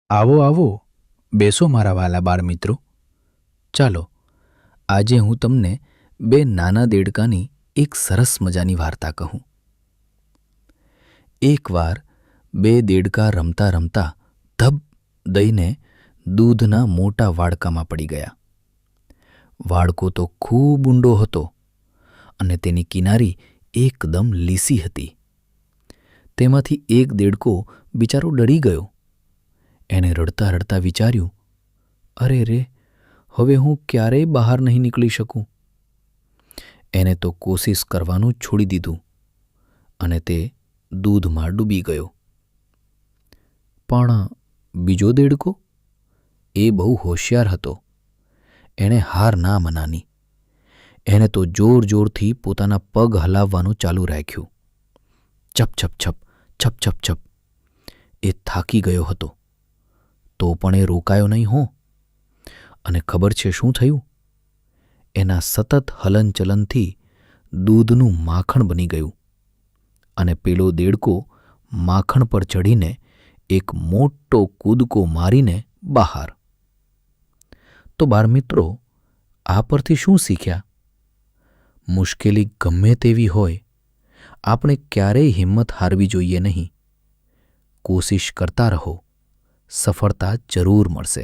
આવો આવો, બેસો મારા વાલા બાળમિત્રો. ચાલો, આજે હું તમને બે નાના દેડકાની એક સરસ મજાની વાર્તા કહું. એકવાર બે દેડકા રમતા રમતા ધબ દઈને દૂધના મોટા વાડકામાં પડી ગયા. વાડકો તો ખૂબ ઊંડો હતો અને તેની કિનારી એકદમ લીસી હતી. તેમાંથી એક દેડકો બિચારો ડરી ગયો. એણે રડતા રડતા વિચાર્યું, અરે રે, હવે હું ક્યારેય બહાર નહીં નીકળી શકું. એને તો કોશિશ કરવાનું છોડી દીધું અને તે દૂધમાં ડૂબી ગયો. પણ બીજો દેડકો? એ બહુ હોશિયાર હતો. એણે હાર ના મનાની. એણે તો જોર જોરથી પોતાના પગ હલાવવાનું ચાલુ રાખ્યું. છપ છપ છપ, છપ છપ છપ. એ થાકી ગયો હતો, તો પણ એ રોકાયો નહીં હો. અને ખબર છે શું થયું? એના સતત હલનચલનથી દૂધનું માખણ બની ગયું અને પેલો દેડકો માખણ પર ચડીને એક મોટો કૂદકો મારીને બહાર. તો બાળમિત્રો, આ પરથી શું શીખ્યા? મુશ્કેલી ગમે તેવી હોય, આપણે ક્યારેય હિંમત હારવી જોઈએ નહીં. કોશિશ કરતા રહો, સફળતા જરૂર મળશે.